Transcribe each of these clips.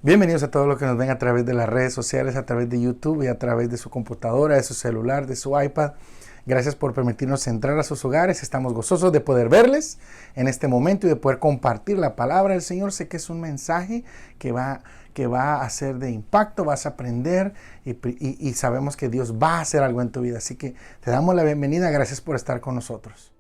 Bienvenidos a todos los que nos ven a través de las redes sociales, a través de YouTube y a través de su computadora, de su celular, de su iPad. Gracias por permitirnos entrar a sus hogares. Estamos gozosos de poder verles en este momento y de poder compartir la palabra del Señor. Sé que es un mensaje que va a ser de impacto, vas a aprender y sabemos que Dios va a hacer algo en tu vida. Así que te damos la bienvenida. Gracias por estar con nosotros.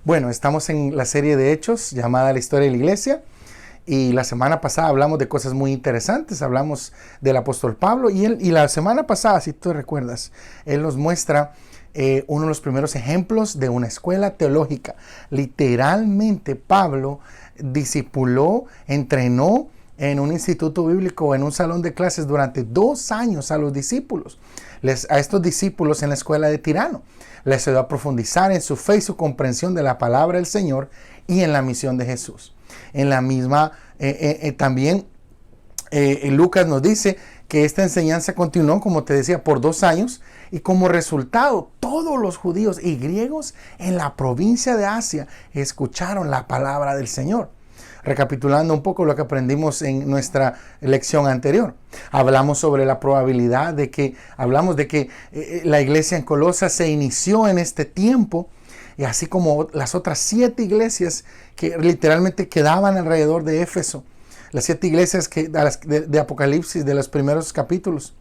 Bueno, estamos en la serie de Hechos llamada La Historia de la Iglesia y la semana pasada hablamos de cosas muy interesantes, hablamos del apóstol Pablo y la semana pasada, si tú recuerdas, él nos muestra uno de los primeros ejemplos de una escuela teológica. Literalmente Pablo discipuló, entrenó en un instituto bíblico, en un salón de clases durante 2 años a los discípulos, a estos discípulos en la escuela de Tirano. Les ayudó a profundizar en su fe y su comprensión de la palabra del Señor y en la misión de Jesús. En la misma, también Lucas nos dice que esta enseñanza continuó, como te decía, por 2 años y como resultado todos los judíos y griegos en la provincia de Asia escucharon la palabra del Señor. Recapitulando un poco lo que aprendimos en nuestra lección anterior, hablamos sobre la probabilidad de que, la iglesia en Colosas se inició en este tiempo, y así como las otras 7 iglesias que literalmente quedaban alrededor de Éfeso, las 7 iglesias de Apocalipsis, de los primeros capítulos.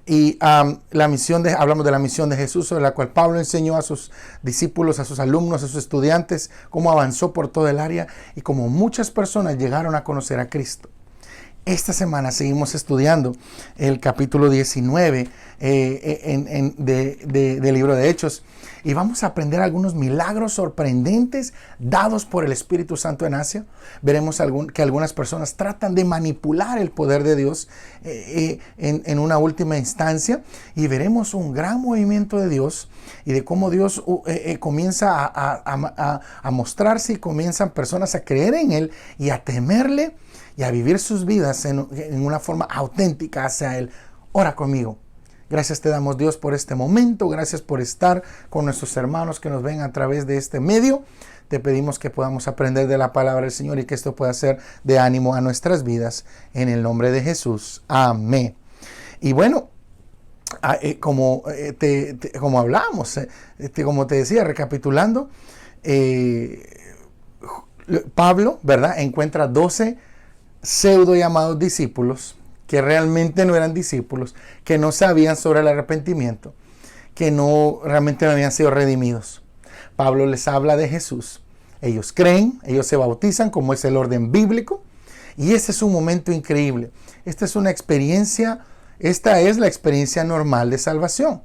Y hablamos de la misión de Jesús, sobre la cual Pablo enseñó a sus discípulos, a sus alumnos, a sus estudiantes, cómo avanzó por todo el área y cómo muchas personas llegaron a conocer a Cristo. Esta semana seguimos estudiando el capítulo 19 del libro de Hechos y vamos a aprender algunos milagros sorprendentes dados por el Espíritu Santo en Asia. Veremos que algunas personas tratan de manipular el poder de Dios en una última instancia, y veremos un gran movimiento de Dios y de cómo Dios comienza a mostrarse y comienzan personas a creer en Él y a temerle y a vivir sus vidas en una forma auténtica hacia Él. Ora conmigo. Gracias te damos, Dios, por este momento. Gracias por estar con nuestros hermanos que nos ven a través de este medio. Te pedimos que podamos aprender de la palabra del Señor y que esto pueda ser de ánimo a nuestras vidas. En el nombre de Jesús. Amén. Y bueno, como hablamos, como te decía, recapitulando, Pablo, ¿verdad?, encuentra 12 pseudo llamados discípulos que realmente no eran discípulos, que no sabían sobre el arrepentimiento, que realmente no habían sido redimidos. Pablo les habla de Jesús, ellos creen, ellos se bautizan como es el orden bíblico, y ese es un momento increíble. Esta es la experiencia normal de salvación.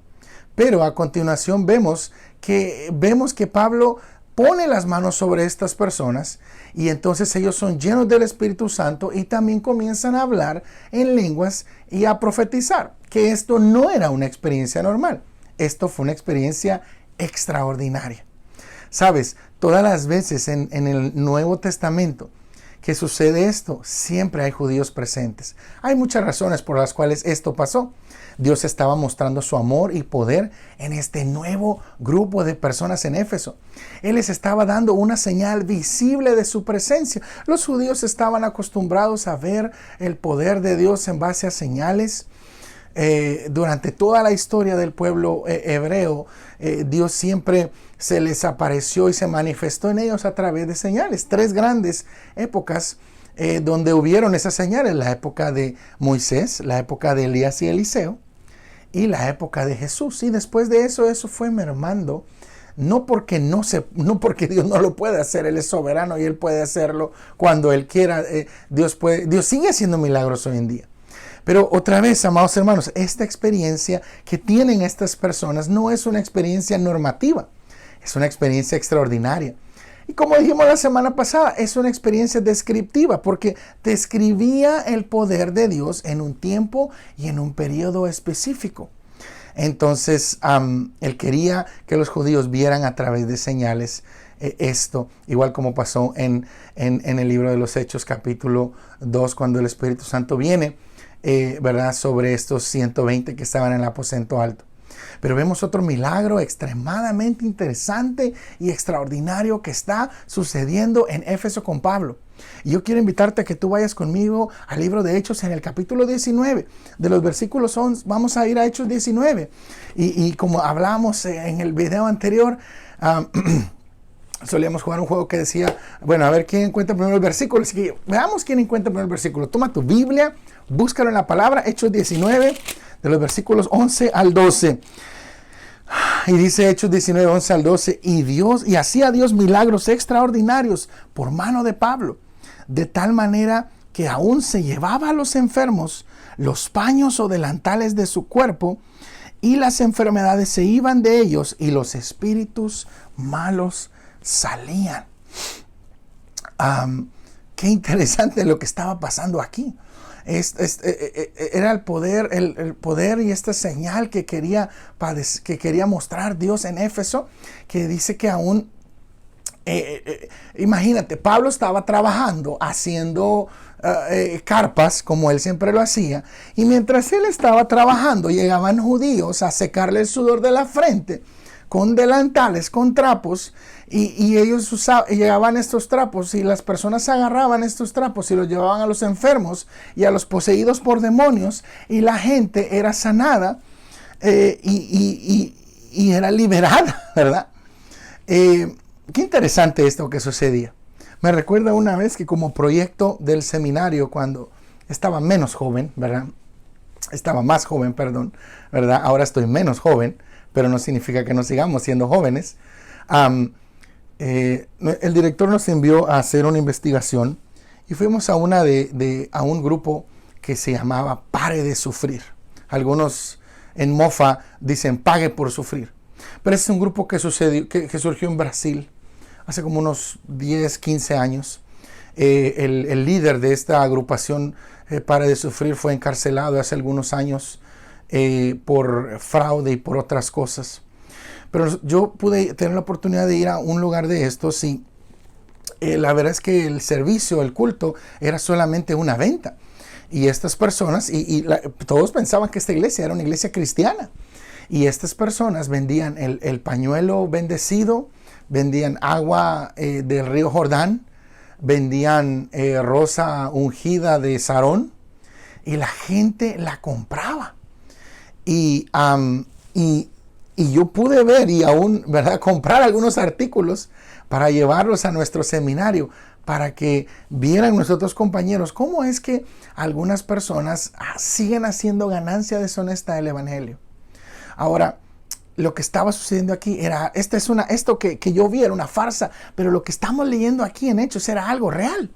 Pero a continuación vemos que Pablo pone las manos sobre estas personas y entonces ellos son llenos del Espíritu Santo y también comienzan a hablar en lenguas y a profetizar, que esto no era una experiencia normal. Esto fue una experiencia extraordinaria. Sabes, todas las veces en el Nuevo Testamento que sucede esto, siempre hay judíos presentes. Hay muchas razones por las cuales esto pasó. Dios estaba mostrando su amor y poder en este nuevo grupo de personas en Éfeso. Él les estaba dando una señal visible de su presencia. Los judíos estaban acostumbrados a ver el poder de Dios en base a señales. Durante toda la historia del pueblo hebreo, Dios siempre se les apareció y se manifestó en ellos a través de señales. 3 grandes épocas donde hubieron esas señales: la época de Moisés, la época de Elías y Eliseo y la época de Jesús. Y después de eso fue mermando. No porque Dios no lo puede hacer, Él es soberano y Él puede hacerlo cuando Él quiera. Dios sigue haciendo milagros hoy en día. Pero otra vez, amados hermanos, esta experiencia que tienen estas personas no es una experiencia normativa, es una experiencia extraordinaria. Y como dijimos la semana pasada, es una experiencia descriptiva porque describía el poder de Dios en un tiempo y en un periodo específico. Entonces, Él quería que los judíos vieran a través de señales esto, igual como pasó en el libro de los Hechos, capítulo 2, cuando el Espíritu Santo viene, ¿verdad?, sobre estos 120 que estaban en el aposento alto. Pero vemos otro milagro extremadamente interesante y extraordinario que está sucediendo en Éfeso con Pablo. Y yo quiero invitarte a que tú vayas conmigo al libro de Hechos en el capítulo 19, de los versículos 11. Vamos a ir a Hechos 19. Y como hablamos en el video anterior, solíamos jugar un juego que decía, bueno, a ver quién encuentra primero el versículo. Así que veamos quién encuentra primero el versículo. Toma tu Biblia, búscalo en la palabra, Hechos 19, de los versículos 11 al 12. Y dice Hechos 19, 11 al 12, y hacía Dios milagros extraordinarios por mano de Pablo, de tal manera que aún se llevaba a los enfermos los paños o delantales de su cuerpo, y las enfermedades se iban de ellos, y los espíritus malos salían. Qué interesante lo que estaba pasando aquí. Era el poder y esta señal que quería mostrar Dios en Éfeso, que dice que aún, imagínate, Pablo estaba trabajando, haciendo carpas, como él siempre lo hacía, y mientras él estaba trabajando, llegaban judíos a secarle el sudor de la frente, con delantales, con trapos, y ellos llegaban estos trapos y las personas agarraban estos trapos y los llevaban a los enfermos y a los poseídos por demonios, y la gente era sanada y era liberada, ¿verdad? Qué interesante esto que sucedía. Me recuerda una vez que como proyecto del seminario, cuando estaba menos joven, ¿verdad? Estaba más joven, perdón, ¿verdad? Ahora estoy menos joven, pero no significa que no sigamos siendo jóvenes. El director nos envió a hacer una investigación y fuimos a un grupo que se llamaba Pare de Sufrir. Algunos en mofa dicen Pague por Sufrir. Pero es un grupo que surgió en Brasil hace como unos 10, 15 años. El líder de esta agrupación, Pare de Sufrir, fue encarcelado hace algunos años por fraude y por otras cosas. Pero yo pude tener la oportunidad de ir a un lugar de estos y la verdad es que el servicio, el culto, era solamente una venta. Y estas personas, todos pensaban que esta iglesia era una iglesia cristiana. Y estas personas vendían el pañuelo bendecido, vendían agua del río Jordán, vendían rosa ungida de Sarón, y la gente la compraba. Y yo pude ver y aún, ¿verdad?, comprar algunos artículos para llevarlos a nuestro seminario, para que vieran nuestros compañeros cómo es que algunas personas siguen haciendo ganancia deshonesta del evangelio. Ahora, lo que estaba sucediendo aquí era, esto que yo vi era una farsa, pero lo que estamos leyendo aquí en Hechos era algo real.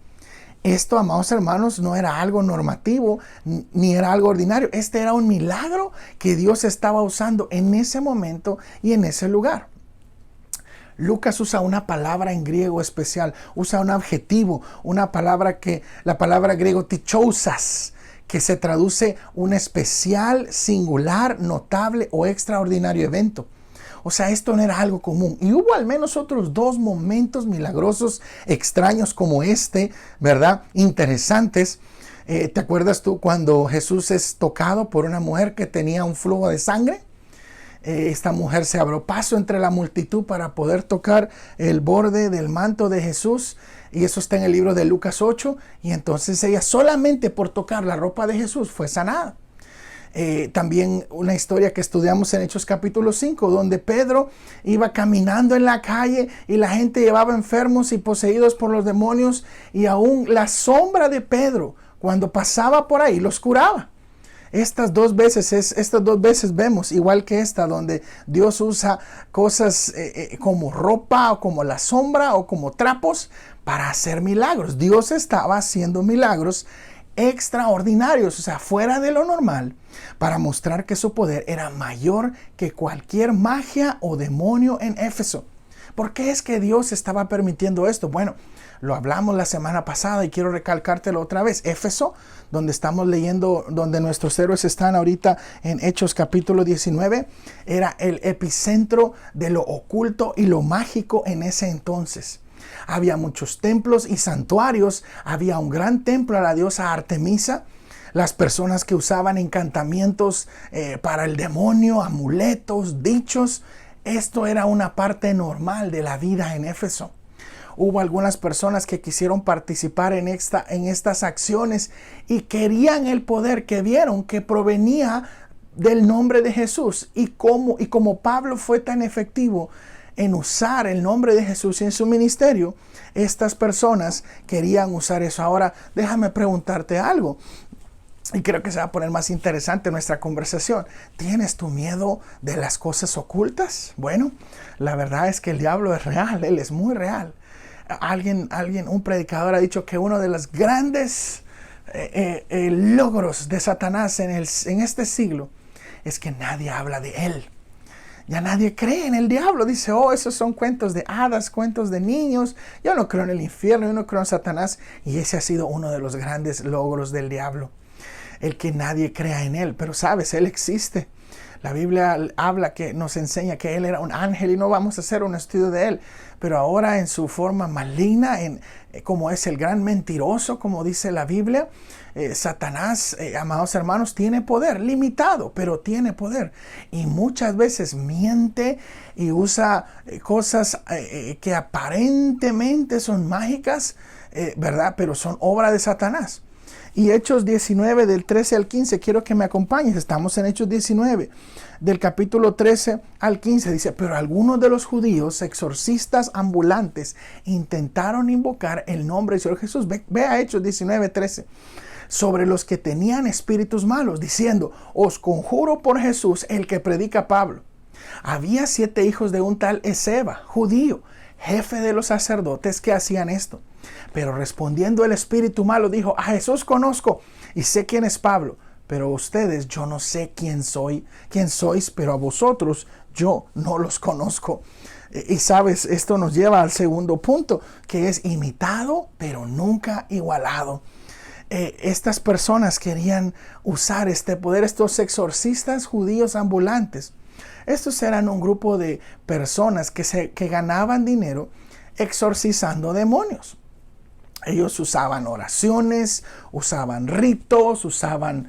Esto, amados hermanos, no era algo normativo ni era algo ordinario. Este era un milagro que Dios estaba usando en ese momento y en ese lugar. Lucas usa una palabra en griego especial, usa un adjetivo, una palabra la palabra griego tichousas, que se traduce un especial, singular, notable o extraordinario evento. O sea, esto no era algo común. Y hubo al menos otros 2 momentos milagrosos, extraños como este, ¿verdad? Interesantes. ¿Te acuerdas tú cuando Jesús es tocado por una mujer que tenía un flujo de sangre? Esta mujer se abrió paso entre la multitud para poder tocar el borde del manto de Jesús. Y eso está en el libro de Lucas 8. Y entonces ella solamente por tocar la ropa de Jesús fue sanada. También una historia que estudiamos en Hechos capítulo 5, donde Pedro iba caminando en la calle y la gente llevaba enfermos y poseídos por los demonios, y aún la sombra de Pedro cuando pasaba por ahí los curaba. Estas dos veces vemos, igual que esta, donde Dios usa cosas como ropa o como la sombra o como trapos para hacer milagros. Dios estaba haciendo milagros extraordinarios, o sea, fuera de lo normal, para mostrar que su poder era mayor que cualquier magia o demonio en Éfeso. ¿Por qué es que Dios estaba permitiendo esto? Bueno, lo hablamos la semana pasada y quiero recalcártelo otra vez. Éfeso, donde estamos leyendo, donde nuestros héroes están ahorita en Hechos capítulo 19, era el epicentro de lo oculto y lo mágico en ese entonces. Había muchos templos y santuarios. Había un gran templo a la diosa Artemisa. Las personas que usaban encantamientos para el demonio, amuletos, dichos. Esto era una parte normal de la vida en Éfeso. Hubo algunas personas que quisieron participar en estas acciones y querían el poder que vieron que provenía del nombre de Jesús. Y como Pablo fue tan efectivo en usar el nombre de Jesús en su ministerio, estas personas querían usar eso. Ahora, déjame preguntarte algo, y creo que se va a poner más interesante nuestra conversación. ¿Tienes tu miedo de las cosas ocultas? Bueno, la verdad es que el diablo es real, él es muy real. Un predicador ha dicho que uno de los grandes logros de Satanás en este siglo es que nadie habla de él. Ya nadie cree en el diablo. Dice, esos son cuentos de hadas, cuentos de niños. Yo no creo en el infierno, yo no creo en Satanás. Y ese ha sido uno de los grandes logros del diablo. El que nadie crea en él. Pero sabes, él existe. La Biblia habla, que nos enseña que él era un ángel, y no vamos a hacer un estudio de él. Pero ahora en su forma maligna, como es el gran mentiroso, como dice la Biblia, Satanás, amados hermanos, tiene poder, limitado, pero tiene poder. Y muchas veces miente y usa cosas que aparentemente son mágicas, ¿verdad? Pero son obra de Satanás. Y Hechos 19, del 13 al 15, quiero que me acompañes. Estamos en Hechos 19, del capítulo 13 al 15. Dice, pero algunos de los judíos, exorcistas ambulantes, intentaron invocar el nombre del Señor Jesús. Ve a Hechos 19, 13. Sobre los que tenían espíritus malos, diciendo, os conjuro por Jesús, el que predica Pablo. Había 7 hijos de un tal Esceva, judío, jefe de los sacerdotes, que hacían esto. Pero respondiendo el espíritu malo, dijo, a Jesús conozco y sé quién es Pablo, pero ustedes yo no sé quién sois, pero a vosotros yo no los conozco. Y sabes, esto nos lleva al segundo punto, que es imitado, pero nunca igualado. Estas personas querían usar este poder, estos exorcistas judíos ambulantes. Estos eran un grupo de personas que ganaban dinero exorcizando demonios. Ellos usaban oraciones, usaban ritos, usaban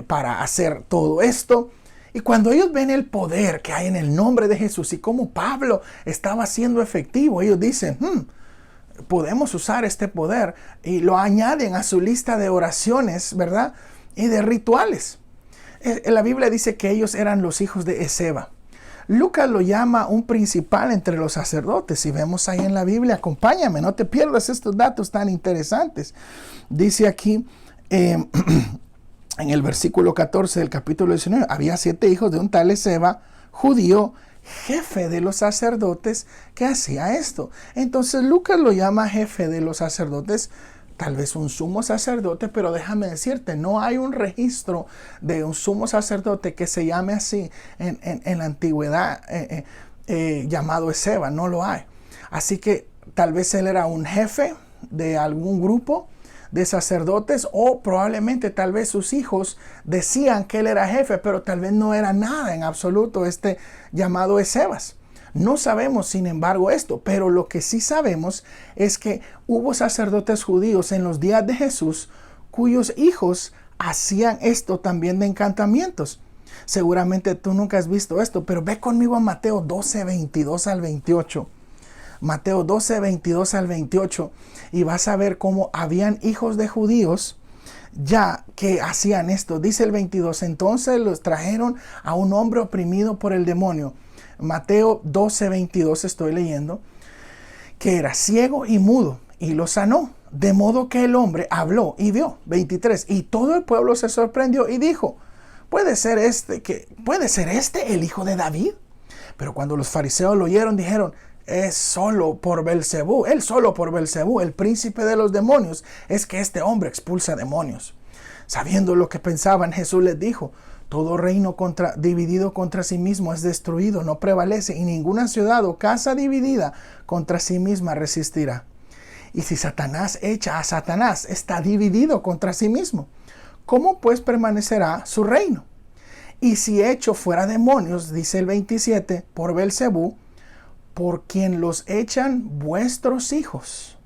para hacer todo esto. Y cuando ellos ven el poder que hay en el nombre de Jesús y cómo Pablo estaba siendo efectivo, ellos dicen, podemos usar este poder, y lo añaden a su lista de oraciones, ¿verdad? Y de rituales. La Biblia dice que ellos eran los hijos de Esceva. Lucas lo llama un principal entre los sacerdotes. Si vemos ahí en la Biblia, acompáñame, no te pierdas estos datos tan interesantes. Dice aquí en el versículo 14 del capítulo 19, había 7 hijos de un tal Esceva, judío, jefe de los sacerdotes, que hacía esto. Entonces Lucas lo llama jefe de los sacerdotes, tal vez un sumo sacerdote, pero déjame decirte, no hay un registro de un sumo sacerdote que se llame así en la antigüedad, llamado Esceva, no lo hay. Así que tal vez él era un jefe de algún grupo de sacerdotes, o probablemente tal vez sus hijos decían que él era jefe, pero tal vez no era nada en absoluto este llamado Escevas. No sabemos, sin embargo, esto, pero lo que sí sabemos es que hubo sacerdotes judíos en los días de Jesús cuyos hijos hacían esto también de encantamientos. Seguramente tú nunca has visto esto, pero ve conmigo a Mateo 12, 22 al 28. Mateo 12, 22 al 28, y vas a ver cómo habían hijos de judíos ya que hacían esto. Dice el 22, entonces los trajeron a un hombre oprimido por el demonio. Mateo 12, 22 estoy leyendo, que era ciego y mudo, y lo sanó, de modo que el hombre habló y vio. 23, y todo el pueblo se sorprendió y dijo, ¿puede ser este el hijo de David? Pero cuando los fariseos lo oyeron, dijeron, es solo por Belcebú, el príncipe de los demonios, es que este hombre expulsa demonios. Sabiendo lo que pensaban, Jesús les dijo, todo reino dividido contra sí mismo es destruido, no prevalece, y ninguna ciudad o casa dividida contra sí misma resistirá. Y si Satanás echa a Satanás, está dividido contra sí mismo. ¿Cómo pues permanecerá su reino? Y si echo fuera demonios, dice el 27, por Belcebú, por quien los echan vuestros hijos.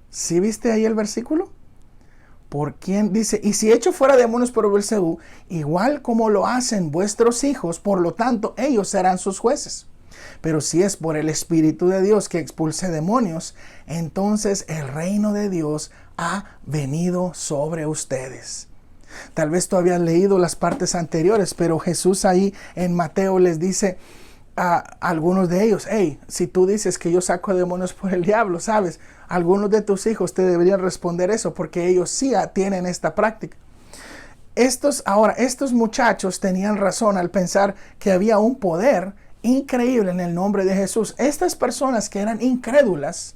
¿Sí viste ahí el versículo? Por quien dice, y si echo fuera demonios por Belcebú, igual como lo hacen vuestros hijos, por lo tanto ellos serán sus jueces. Pero si es por el Espíritu de Dios que expulse demonios, entonces el reino de Dios ha venido sobre ustedes. Tal vez tú habías leído las partes anteriores, pero Jesús ahí en Mateo les dice a algunos de ellos, hey, si tú dices que yo saco demonios por el diablo, sabes, algunos de tus hijos te deberían responder eso, porque ellos sí tienen esta práctica. Estos muchachos tenían razón al pensar que había un poder increíble en el nombre de Jesús. Estas personas que eran incrédulas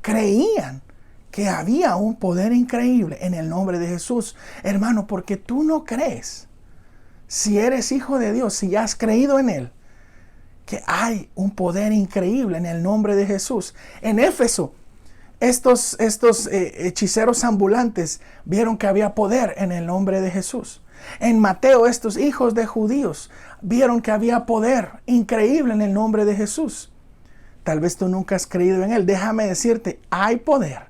creían que había un poder increíble en el nombre de Jesús. Hermano, porque tú no crees, si eres hijo de Dios, si ya has creído en Él, que hay un poder increíble en el nombre de Jesús. En Éfeso, estos hechiceros ambulantes vieron que había poder en el nombre de Jesús. En Mateo, estos hijos de judíos vieron que había poder increíble en el nombre de Jesús. Tal vez tú nunca has creído en Él. Déjame decirte, hay poder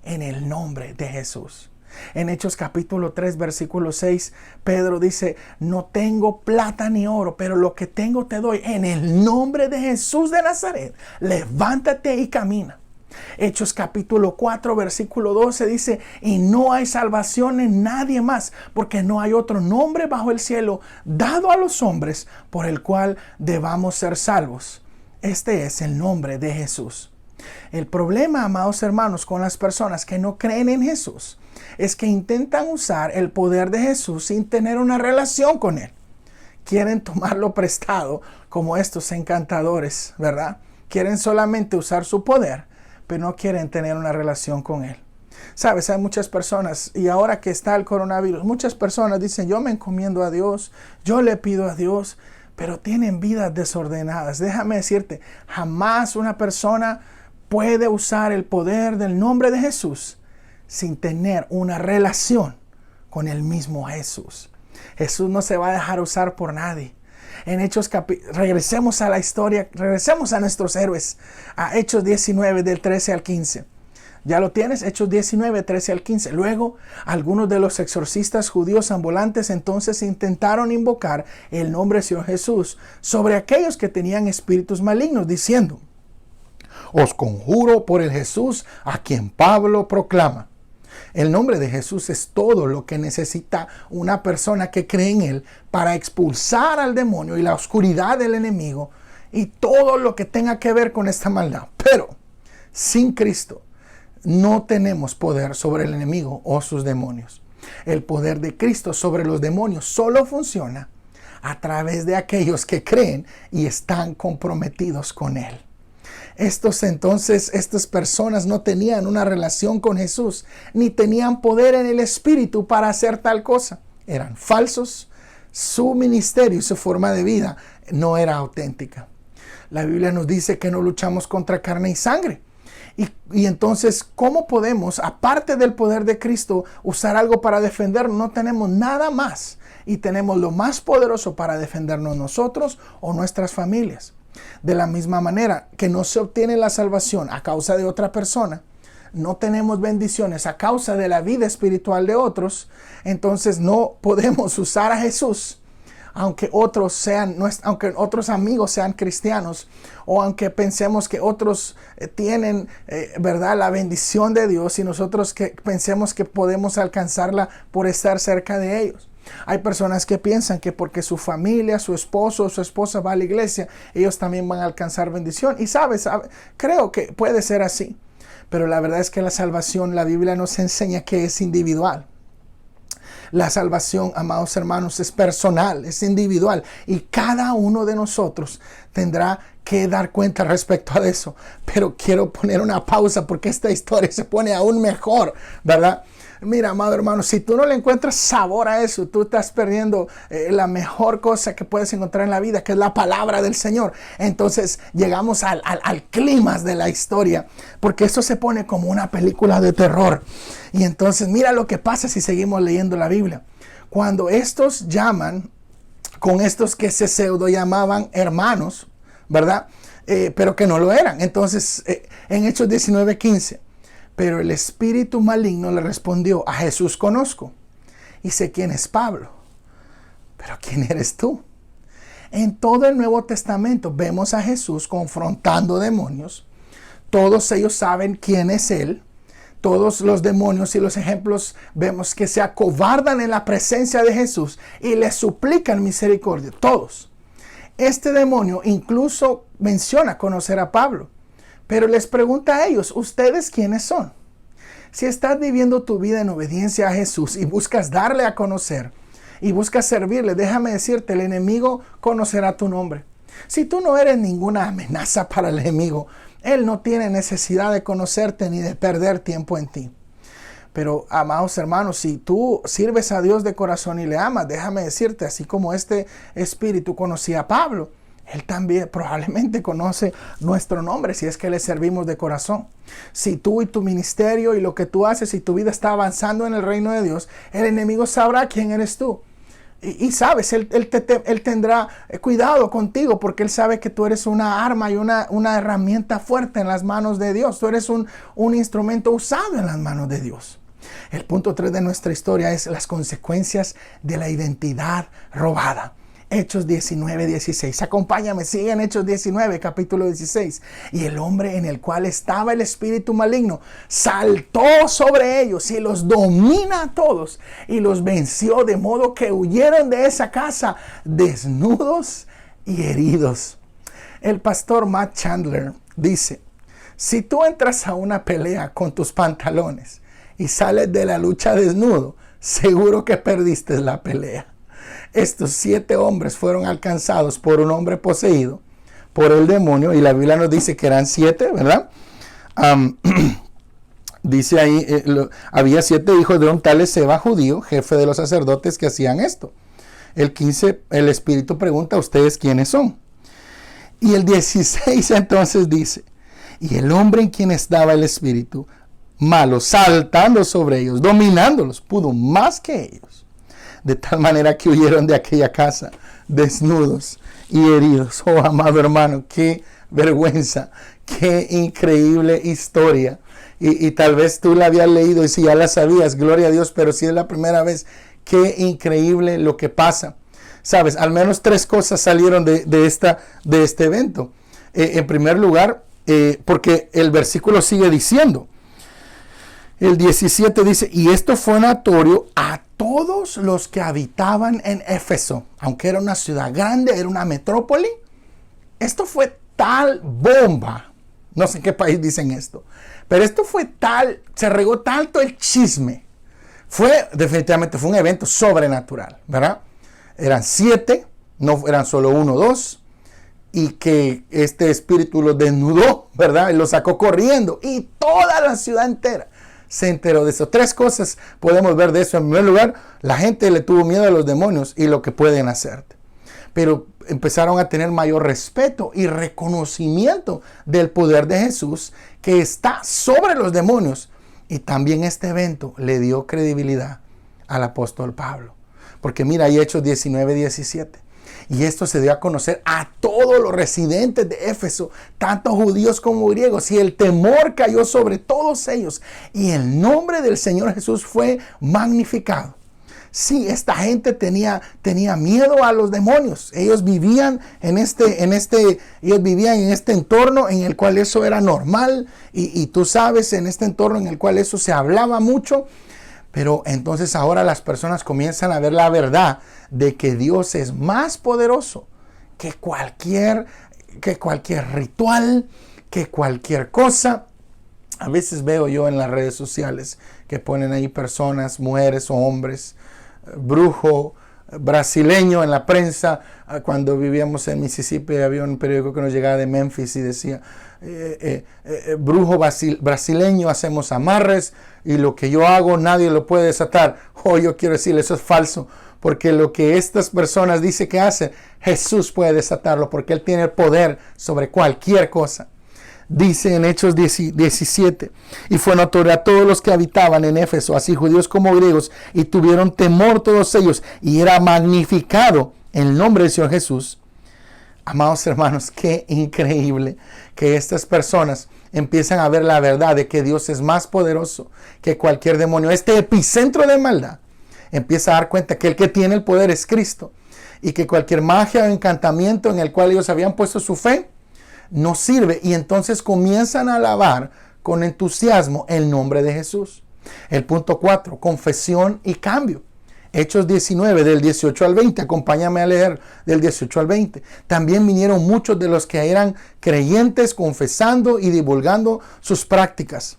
en el nombre de Jesús. En Hechos capítulo 3, versículo 6, Pedro dice, no tengo plata ni oro, pero lo que tengo te doy. En el nombre de Jesús de Nazaret, levántate y camina. Hechos capítulo 4, versículo 12 dice, y no hay salvación en nadie más, porque no hay otro nombre bajo el cielo dado a los hombres por el cual debamos ser salvos. Este es el nombre de Jesús. El problema, amados hermanos, con las personas que no creen en Jesús es que intentan usar el poder de Jesús sin tener una relación con Él. Quieren tomarlo prestado como estos encantadores, ¿verdad? Quieren solamente usar su poder, pero no quieren tener una relación con Él. Sabes, hay muchas personas, y ahora que está el coronavirus, muchas personas dicen, yo me encomiendo a Dios, yo le pido a Dios, pero tienen vidas desordenadas. Déjame decirte, jamás una persona puede usar el poder del nombre de Jesús sin tener una relación con el mismo Jesús. Jesús no se va a dejar usar por nadie. En Hechos, regresemos a la historia, regresemos a nuestros héroes, a Hechos 19 del 13 al 15. ¿Ya lo tienes? Hechos 19, 13 al 15. Luego, algunos de los exorcistas judíos ambulantes entonces intentaron invocar el nombre del Señor Jesús sobre aquellos que tenían espíritus malignos, diciendo, os conjuro por el Jesús a quien Pablo proclama. El nombre de Jesús es todo lo que necesita una persona que cree en Él para expulsar al demonio y la oscuridad del enemigo y todo lo que tenga que ver con esta maldad. Pero sin Cristo no tenemos poder sobre el enemigo o sus demonios. El poder de Cristo sobre los demonios solo funciona a través de aquellos que creen y están comprometidos con Él. Estas personas no tenían una relación con Jesús, ni tenían poder en el Espíritu para hacer tal cosa. Eran falsos, su ministerio y su forma de vida no era auténtica. La Biblia nos dice que no luchamos contra carne y sangre. Y entonces, ¿cómo podemos, aparte del poder de Cristo, usar algo para defendernos? No tenemos nada más. Y tenemos lo más poderoso para defendernos nosotros o nuestras familias. De la misma manera que no se obtiene la salvación a causa de otra persona, no tenemos bendiciones a causa de la vida espiritual de otros, entonces no podemos usar a Jesús, aunque otros amigos sean cristianos, o aunque pensemos que otros tienen, ¿verdad?, la bendición de Dios, y nosotros que pensemos que podemos alcanzarla por estar cerca de ellos. Hay personas que piensan que porque su familia, su esposo o su esposa va a la iglesia, ellos también van a alcanzar bendición. Y creo que puede ser así. Pero la verdad es que la salvación, la Biblia nos enseña que es individual. La salvación, amados hermanos, es personal, es individual. Y cada uno de nosotros tendrá que dar cuenta respecto a eso. Pero quiero poner una pausa porque esta historia se pone aún mejor, ¿verdad? Mira, amado hermano, si tú no le encuentras sabor a eso, tú estás perdiendo la mejor cosa que puedes encontrar en la vida, que es la palabra del Señor. Entonces llegamos al clímax de la historia, porque esto se pone como una película de terror. Y entonces mira lo que pasa si seguimos leyendo la Biblia. Cuando estos llaman con estos que se pseudo llamaban hermanos, ¿verdad? Pero que no lo eran. Entonces en Hechos 19:15. Pero el espíritu maligno le respondió: a Jesús conozco y sé quién es Pablo, pero ¿quién eres tú? En todo el Nuevo Testamento vemos a Jesús confrontando demonios. Todos ellos saben quién es Él. Todos los demonios y los ejemplos vemos que se acobardan en la presencia de Jesús y le suplican misericordia. Todos. Este demonio incluso menciona conocer a Pablo. Pero les pregunta a ellos: ¿ustedes quiénes son? Si estás viviendo tu vida en obediencia a Jesús y buscas darle a conocer y buscas servirle, déjame decirte, el enemigo conocerá tu nombre. Si tú no eres ninguna amenaza para el enemigo, él no tiene necesidad de conocerte ni de perder tiempo en ti. Pero, amados hermanos, si tú sirves a Dios de corazón y le amas, déjame decirte, así como este espíritu conocía a Pablo, él también probablemente conoce nuestro nombre si es que le servimos de corazón. Si tú y tu ministerio y lo que tú haces y tu vida está avanzando en el reino de Dios, el enemigo sabrá quién eres tú. Y sabes, él tendrá cuidado contigo porque él sabe que tú eres una arma y una herramienta fuerte en las manos de Dios. Tú eres un instrumento usado en las manos de Dios. El punto 3 de nuestra historia es las consecuencias de la identidad robada. Hechos 19:16. Acompáñame, sigue en Hechos 19, capítulo 16. Y el hombre en el cual estaba el espíritu maligno saltó sobre ellos y los domina a todos y los venció, de modo que huyeron de esa casa desnudos y heridos. El pastor Matt Chandler dice: si tú entras a una pelea con tus pantalones y sales de la lucha desnudo, seguro que perdiste la pelea. Estos 7 hombres fueron alcanzados por un hombre poseído por el demonio, y la Biblia nos dice que eran 7, ¿verdad? Dice ahí, había 7 hijos de un tal Esceva judío, jefe de los sacerdotes, que hacían esto. El 15, el Espíritu pregunta: ¿ustedes quiénes son? Y el 16 entonces dice: y el hombre en quien estaba el Espíritu malo, saltando sobre ellos, dominándolos, pudo más que ellos. De tal manera que huyeron de aquella casa desnudos y heridos. Oh, amado hermano, qué vergüenza, qué increíble historia. Y tal vez tú la habías leído y si ya la sabías, gloria a Dios, pero si es la primera vez, qué increíble lo que pasa. Sabes, al menos 3 cosas salieron de este evento. En primer lugar, porque el versículo sigue diciendo, el 17 dice: y esto fue notorio a todos los que habitaban en Éfeso. Aunque era una ciudad grande, era una metrópoli, esto fue tal bomba. No sé en qué país dicen esto, pero esto fue tal, se regó tanto el chisme. Definitivamente fue un evento sobrenatural, ¿verdad? Eran 7, no eran solo uno o dos, y que este espíritu los desnudó, ¿verdad? Y los sacó corriendo, y toda la ciudad entera se enteró de eso. Tres cosas podemos ver de eso. En primer lugar, la gente le tuvo miedo a los demonios y lo que pueden hacerte. Pero empezaron a tener mayor respeto y reconocimiento del poder de Jesús, que está sobre los demonios. Y también este evento le dio credibilidad al apóstol Pablo. Porque mira, ahí Hechos 19:17. Y esto se dio a conocer a todos los residentes de Éfeso, tanto judíos como griegos, y el temor cayó sobre todos ellos, y el nombre del Señor Jesús fue magnificado. Sí, esta gente tenía miedo a los demonios. Ellos vivían en este entorno en el cual eso era normal, y tú sabes, en este entorno en el cual eso se hablaba mucho. Pero entonces ahora las personas comienzan a ver la verdad de que Dios es más poderoso que cualquier ritual, que cualquier cosa. A veces veo yo en las redes sociales que ponen ahí personas, mujeres o hombres, brujo, brasileño en la prensa. Cuando vivíamos en Mississippi había un periódico que nos llegaba de Memphis y decía, brujo brasileño, hacemos amarres y lo que yo hago nadie lo puede desatar. Yo quiero decirle, eso es falso, porque lo que estas personas dicen que hacen, Jesús puede desatarlo, porque Él tiene el poder sobre cualquier cosa. Dice en Hechos 17, y fue notorio a todos los que habitaban en Éfeso, así judíos como griegos, y tuvieron temor todos ellos, y era magnificado el nombre del Señor Jesús. Amados hermanos, qué increíble que estas personas empiezan a ver la verdad de que Dios es más poderoso que cualquier demonio. Este epicentro de maldad empieza a dar cuenta que el que tiene el poder es Cristo, y que cualquier magia o encantamiento en el cual ellos habían puesto su fe no sirve, y entonces comienzan a alabar con entusiasmo el nombre de Jesús. El punto 4, confesión y cambio. Hechos 19, del 18 al 20, acompáñame a leer del 18 al 20. También vinieron muchos de los que eran creyentes confesando y divulgando sus prácticas.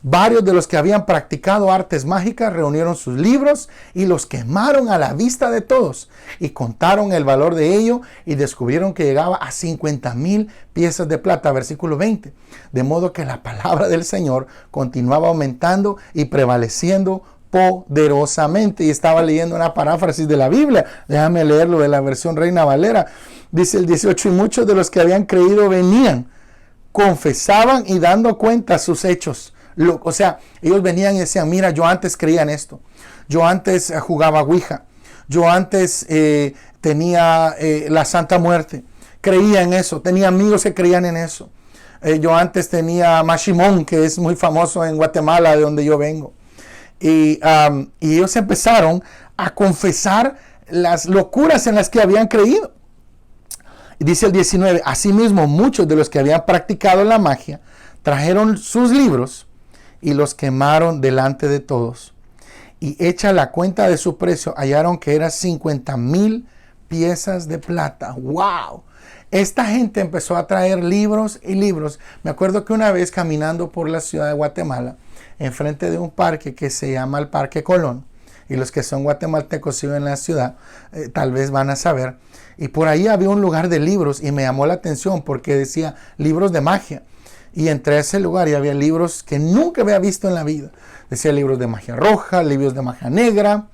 Varios de los que habían practicado artes mágicas reunieron sus libros y los quemaron a la vista de todos, y contaron el valor de ello y descubrieron que llegaba a 50,000 piezas de plata. Versículo 20. De modo que la palabra del Señor continuaba aumentando y prevaleciendo poderosamente. Y estaba leyendo una paráfrasis de la Biblia. Déjame leerlo de la versión Reina Valera. Dice el 18, y muchos de los que habían creído venían, confesaban y dando cuenta sus hechos. O sea, ellos venían y decían, mira, yo antes creía en esto. Yo antes jugaba Ouija. Yo antes tenía la Santa Muerte. Creía en eso. Tenía amigos que creían en eso. Yo antes tenía Mashimón, que es muy famoso en Guatemala, de donde yo vengo. Y ellos empezaron a confesar las locuras en las que habían creído. Y dice el 19, asimismo muchos de los que habían practicado la magia trajeron sus libros y los quemaron delante de todos. Y hecha la cuenta de su precio, hallaron que eran 50,000 piezas de plata. ¡Wow! Esta gente empezó a traer libros y libros. Me acuerdo que una vez caminando por la ciudad de Guatemala, enfrente de un parque que se llama el Parque Colón, y los que son guatemaltecos y viven en la ciudad, tal vez van a saber. Y por ahí había un lugar de libros y me llamó la atención porque decía libros de magia. Y entré a ese lugar y había libros que nunca había visto en la vida. Decía libros de magia roja, libros de magia negra.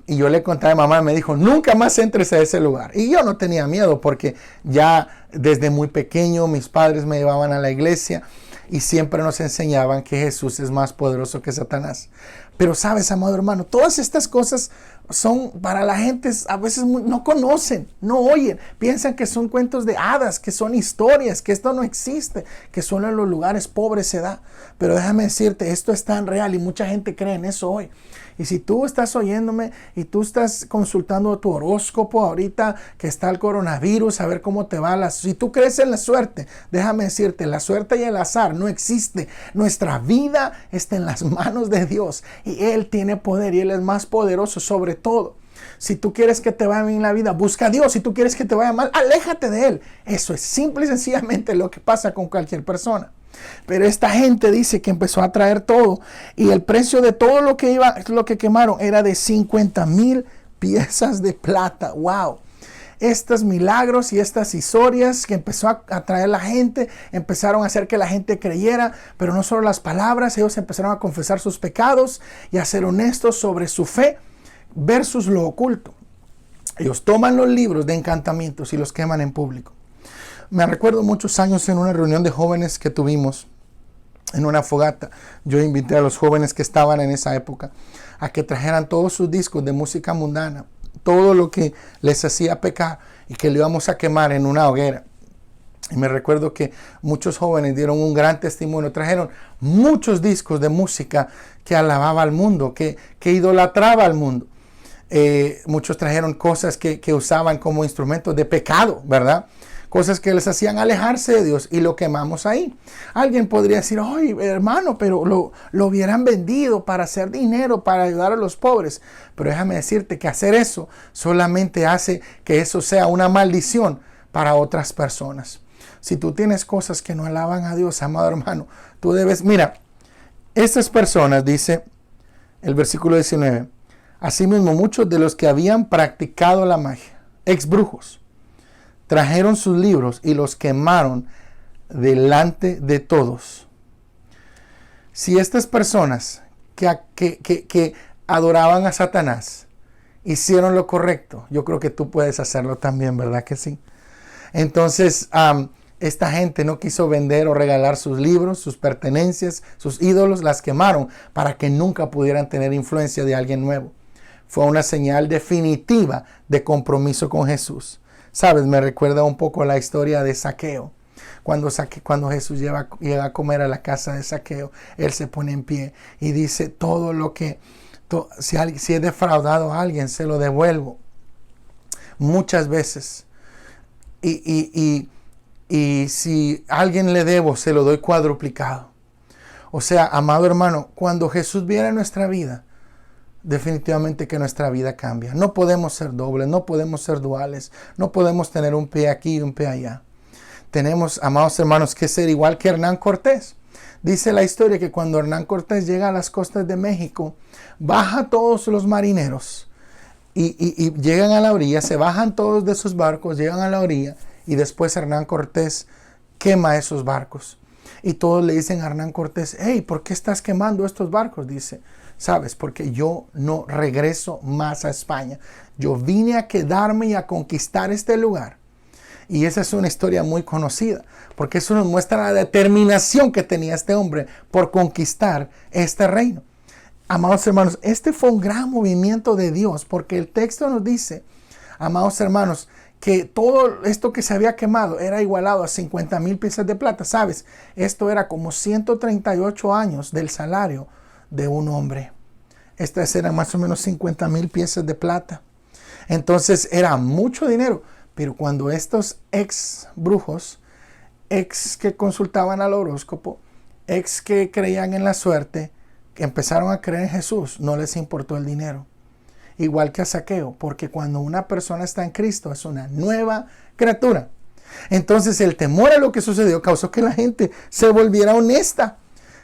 Y yo le conté a mi mamá y me dijo, nunca más entres a ese lugar. Y yo no tenía miedo porque ya desde muy pequeño mis padres me llevaban a la iglesia y siempre nos enseñaban que Jesús es más poderoso que Satanás. Pero sabes, amado hermano, todas estas cosas son para la gente, a veces no conocen, no oyen, piensan que son cuentos de hadas, que son historias, que esto no existe, que solo en los lugares pobres se da. Pero déjame decirte, esto es tan real y mucha gente cree en eso hoy. Y si tú estás oyéndome y tú estás consultando tu horóscopo ahorita que está el coronavirus, a ver cómo te va. Si tú crees en la suerte, déjame decirte, la suerte y el azar no existe. Nuestra vida está en las manos de Dios y Él tiene poder y Él es más poderoso sobre todo. Si tú quieres que te vaya bien en la vida, busca a Dios. Si tú quieres que te vaya mal, aléjate de Él. Eso es simple y sencillamente lo que pasa con cualquier persona. Pero esta gente dice que empezó a traer todo y el precio de todo lo que quemaron era de 50,000 piezas de plata. ¡Wow! Estos milagros y estas historias que empezó a atraer la gente, empezaron a hacer que la gente creyera, pero no solo las palabras, ellos empezaron a confesar sus pecados y a ser honestos sobre su fe versus lo oculto. Ellos toman los libros de encantamientos y los queman en público. Me recuerdo muchos años en una reunión de jóvenes que tuvimos en una fogata. Yo invité a los jóvenes que estaban en esa época a que trajeran todos sus discos de música mundana, todo lo que les hacía pecar, y que lo íbamos a quemar en una hoguera. Y me recuerdo que muchos jóvenes dieron un gran testimonio, trajeron muchos discos de música que alababa al mundo, que idolatraba al mundo. Muchos trajeron cosas que usaban como instrumentos de pecado, ¿verdad? Cosas que les hacían alejarse de Dios, y lo quemamos ahí. Alguien podría decir, oye, hermano, pero lo hubieran vendido para hacer dinero, para ayudar a los pobres. Pero déjame decirte que hacer eso solamente hace que eso sea una maldición para otras personas. Si tú tienes cosas que no alaban a Dios, amado hermano, tú debes, mira, estas personas, dice el versículo 19, asimismo muchos de los que habían practicado la magia, ex brujos, trajeron sus libros y los quemaron delante de todos. Si estas personas que adoraban a Satanás hicieron lo correcto, yo creo que tú puedes hacerlo también, ¿verdad que sí? Entonces, esta gente no quiso vender o regalar sus libros, sus pertenencias, sus ídolos, las quemaron para que nunca pudieran tener influencia de alguien nuevo. Fue una señal definitiva de compromiso con Jesús. Sabes, me recuerda un poco la historia de Zaqueo. Cuando Jesús llega a comer a la casa de Zaqueo, él se pone en pie y dice, todo lo que, si he defraudado a alguien, se lo devuelvo. Muchas veces. Y si a alguien le debo, se lo doy cuadruplicado. O sea, amado hermano, cuando Jesús viene a nuestra vida, definitivamente que nuestra vida cambia. No podemos ser dobles, no podemos ser duales, no podemos tener un pie aquí y un pie allá. Tenemos, amados hermanos, que ser igual que Hernán Cortés. Dice la historia que cuando Hernán Cortés llega a las costas de México, baja todos los marineros y llegan a la orilla, se bajan todos de sus barcos, llegan a la orilla, y después Hernán Cortés quema esos barcos. Y todos le dicen a Hernán Cortés, hey, ¿por qué estás quemando estos barcos? Dice, sabes, porque yo no regreso más a España. Yo vine a quedarme y a conquistar este lugar. Y esa es una historia muy conocida, porque eso nos muestra la determinación que tenía este hombre por conquistar este reino. Amados hermanos, este fue un gran movimiento de Dios, porque el texto nos dice, amados hermanos, que todo esto que se había quemado era igualado a 50,000 piezas de plata. ¿Sabes? Esto era como 138 años del salario de un hombre. Estas eran más o menos 50,000 piezas de plata. Entonces era mucho dinero. Pero cuando estos ex brujos, ex que consultaban al horóscopo, ex que creían en la suerte, que empezaron a creer en Jesús, no les importó el dinero. Igual que a Zaqueo, porque cuando una persona está en Cristo es una nueva criatura. Entonces el temor a lo que sucedió causó que la gente se volviera honesta,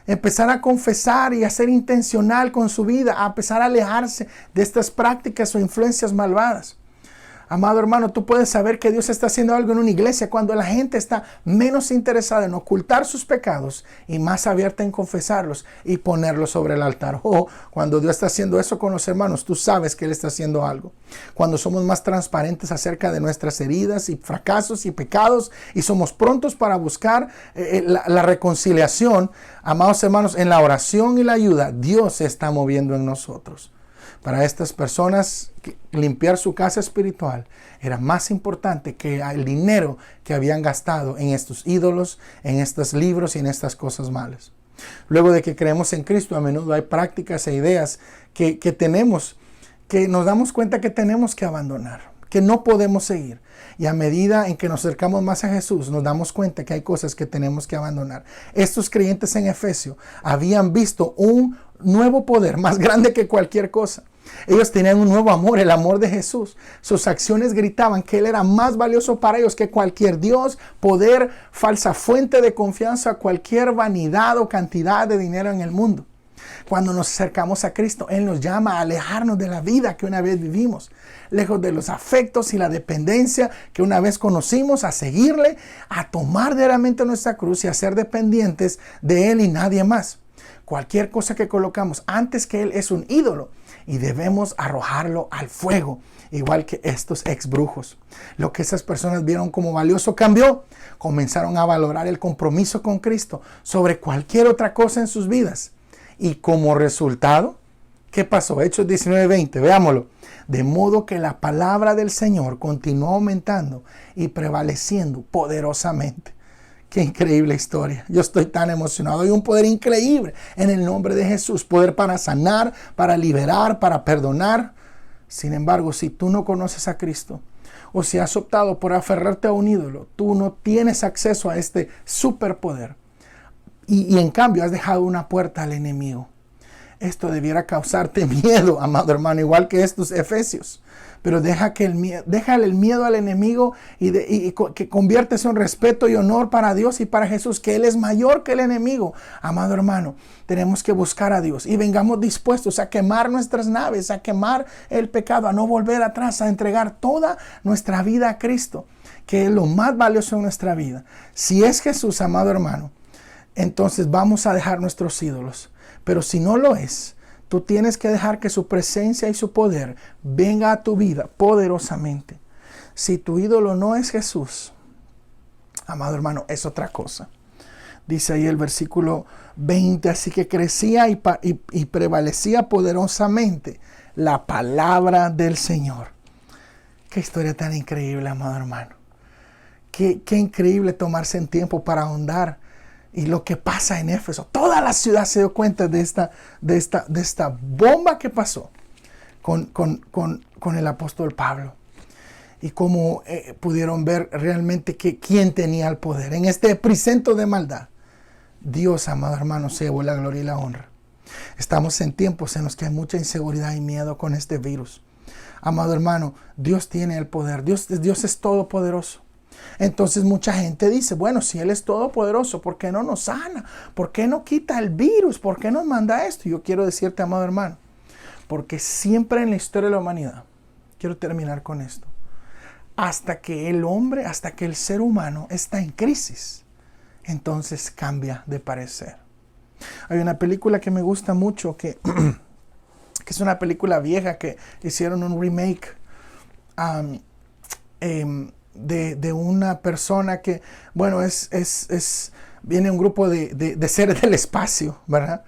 empezar a confesar y a ser intencional con su vida, a empezar a alejarse de estas prácticas o influencias malvadas. Amado hermano, tú puedes saber que Dios está haciendo algo en una iglesia cuando la gente está menos interesada en ocultar sus pecados y más abierta en confesarlos y ponerlos sobre el altar. O cuando Dios está haciendo eso con los hermanos, tú sabes que Él está haciendo algo. Cuando somos más transparentes acerca de nuestras heridas y fracasos y pecados y somos prontos para buscar la reconciliación, amados hermanos, en la oración y la ayuda, Dios se está moviendo en nosotros. Para estas personas, limpiar su casa espiritual era más importante que el dinero que habían gastado en estos ídolos, en estos libros y en estas cosas malas. Luego de que creemos en Cristo, a menudo hay prácticas e ideas que tenemos, que nos damos cuenta que tenemos que abandonar, que no podemos seguir. Y a medida en que nos acercamos más a Jesús, nos damos cuenta que hay cosas que tenemos que abandonar. Estos creyentes en Efesio habían visto un nuevo poder más grande que cualquier cosa. Ellos tenían un nuevo amor, el amor de Jesús. Sus acciones gritaban que Él era más valioso para ellos que cualquier Dios, poder, falsa fuente de confianza, cualquier vanidad o cantidad de dinero en el mundo. Cuando nos acercamos a Cristo, Él nos llama a alejarnos de la vida que una vez vivimos, lejos de los afectos y la dependencia que una vez conocimos, a seguirle, a tomar diariamente nuestra cruz y a ser dependientes de Él y nadie más. Cualquier cosa que colocamos antes que Él es un ídolo y debemos arrojarlo al fuego, igual que estos ex brujos. Lo que esas personas vieron como valioso cambió. Comenzaron a valorar el compromiso con Cristo sobre cualquier otra cosa en sus vidas. Y como resultado, ¿qué pasó? Hechos 19:20, veámoslo. De modo que la palabra del Señor continuó aumentando y prevaleciendo poderosamente. Qué increíble historia. Yo estoy tan emocionado. Hay un poder increíble en el nombre de Jesús. Poder para sanar, para liberar, para perdonar. Sin embargo, si tú no conoces a Cristo o si has optado por aferrarte a un ídolo, tú no tienes acceso a este superpoder. Y en cambio has dejado una puerta al enemigo. Esto debiera causarte miedo, amado hermano, igual que estos efesios. Pero déjale el miedo al enemigo y que conviertes en respeto y honor para Dios y para Jesús, que Él es mayor que el enemigo. Amado hermano, tenemos que buscar a Dios y vengamos dispuestos a quemar nuestras naves, a quemar el pecado, a no volver atrás, a entregar toda nuestra vida a Cristo, que es lo más valioso en nuestra vida. Si es Jesús, amado hermano, entonces vamos a dejar nuestros ídolos. Pero si no lo es, tú tienes que dejar que su presencia y su poder venga a tu vida poderosamente. Si tu ídolo no es Jesús, amado hermano, es otra cosa. Dice ahí el versículo 20, así que crecía y prevalecía poderosamente la palabra del Señor. Qué historia tan increíble, amado hermano. Qué increíble tomarse en tiempo para ahondar. Y lo que pasa en Éfeso, toda la ciudad se dio cuenta de esta bomba que pasó con el apóstol Pablo. Y cómo pudieron ver realmente quién tenía el poder. En este epicentro de maldad, Dios, amado hermano, se llevó la gloria y la honra. Estamos en tiempos en los que hay mucha inseguridad y miedo con este virus. Amado hermano, Dios tiene el poder. Dios es todopoderoso. Entonces mucha gente dice, bueno, si Él es todopoderoso, ¿por qué no nos sana? ¿Por qué no quita el virus? ¿Por qué nos manda esto? Yo quiero decirte, amado hermano, porque siempre en la historia de la humanidad, quiero terminar con esto, hasta que el ser humano está en crisis, entonces cambia de parecer. Hay una película que me gusta mucho, que es una película vieja que hicieron un remake de una persona que, bueno, viene un grupo de seres del espacio, ¿verdad?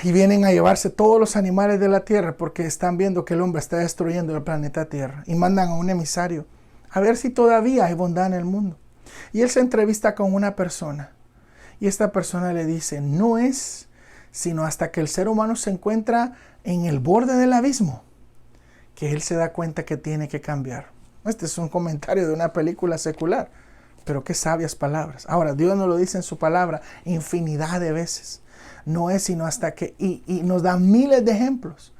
Y vienen a llevarse todos los animales de la tierra porque están viendo que el hombre está destruyendo el planeta Tierra. Y mandan a un emisario a ver si todavía hay bondad en el mundo. Y él se entrevista con una persona. Y esta persona le dice, no es sino hasta que el ser humano se encuentra en el borde del abismo que él se da cuenta que tiene que cambiar. Este es un comentario de una película secular, pero qué sabias palabras. Ahora, Dios nos lo dice en su palabra infinidad de veces. No es sino hasta que, y nos da miles de ejemplos.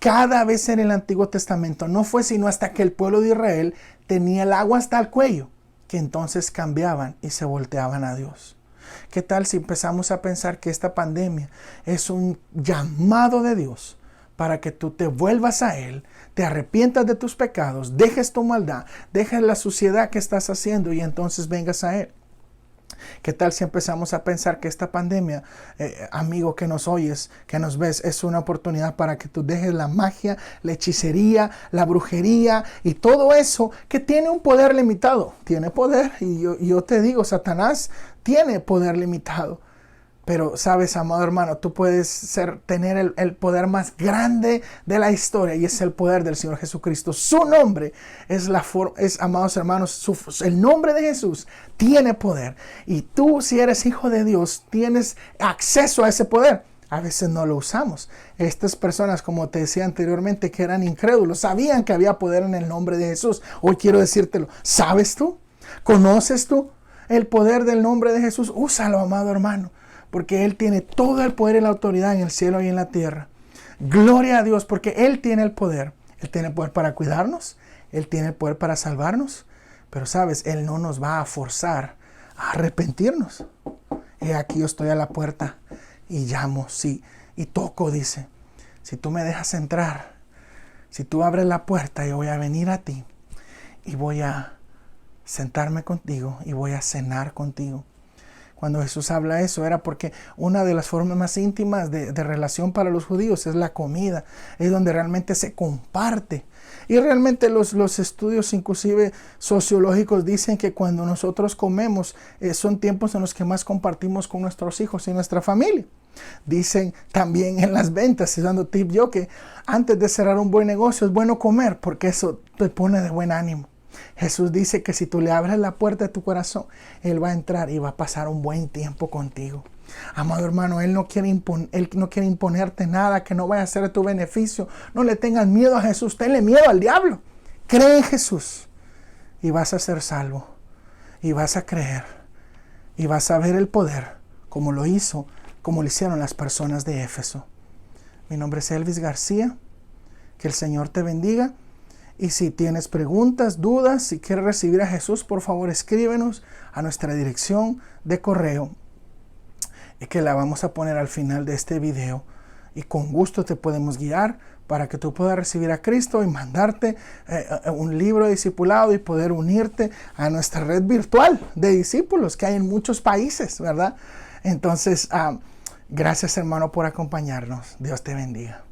Cada vez en el Antiguo Testamento no fue sino hasta que el pueblo de Israel tenía el agua hasta el cuello, que entonces cambiaban y se volteaban a Dios. ¿Qué tal si empezamos a pensar que esta pandemia es un llamado de Dios para que tú te vuelvas a Él, te arrepientas de tus pecados, dejes tu maldad, dejes la suciedad que estás haciendo y entonces vengas a Él? ¿Qué tal si empezamos a pensar que esta pandemia, amigo que nos oyes, que nos ves, es una oportunidad para que tú dejes la magia, la hechicería, la brujería y todo eso que tiene un poder limitado? Tiene poder y yo te digo, Satanás tiene poder limitado. Pero sabes, amado hermano, tú puedes tener el poder más grande de la historia y es el poder del Señor Jesucristo. Su nombre amados hermanos, el nombre de Jesús tiene poder. Y tú, si eres hijo de Dios, tienes acceso a ese poder. A veces no lo usamos. Estas personas, como te decía anteriormente, que eran incrédulos, sabían que había poder en el nombre de Jesús. Hoy quiero decírtelo. ¿Sabes tú? ¿Conoces tú el poder del nombre de Jesús? Úsalo, amado hermano. Porque Él tiene todo el poder y la autoridad en el cielo y en la tierra. Gloria a Dios, porque Él tiene el poder. Él tiene el poder para cuidarnos. Él tiene el poder para salvarnos. Pero sabes, Él no nos va a forzar a arrepentirnos. Y aquí yo estoy a la puerta y llamo, sí, y toco, dice. Si tú me dejas entrar, si tú abres la puerta, yo voy a venir a ti y voy a sentarme contigo y voy a cenar contigo. Cuando Jesús habla eso era porque una de las formas más íntimas de relación para los judíos es la comida. Es donde realmente se comparte. Y realmente los estudios inclusive sociológicos dicen que cuando nosotros comemos son tiempos en los que más compartimos con nuestros hijos y nuestra familia. Dicen también en las ventas, dando tip yo, que antes de cerrar un buen negocio es bueno comer porque eso te pone de buen ánimo. Jesús dice que si tú le abres la puerta de tu corazón, Él va a entrar y va a pasar un buen tiempo contigo. Amado hermano, Él no quiere imponerte nada que no vaya a ser de tu beneficio. No le tengas miedo a Jesús, tenle miedo al diablo. Cree en Jesús y vas a ser salvo. Y vas a creer. Y vas a ver el poder como lo hicieron las personas de Éfeso. Mi nombre es Elvis García. Que el Señor te bendiga. Y si tienes preguntas, dudas, si quieres recibir a Jesús, por favor escríbenos a nuestra dirección de correo, que la vamos a poner al final de este video. Y con gusto te podemos guiar para que tú puedas recibir a Cristo y mandarte un libro de discipulado y poder unirte a nuestra red virtual de discípulos que hay en muchos países, ¿verdad? Entonces, gracias hermano por acompañarnos. Dios te bendiga.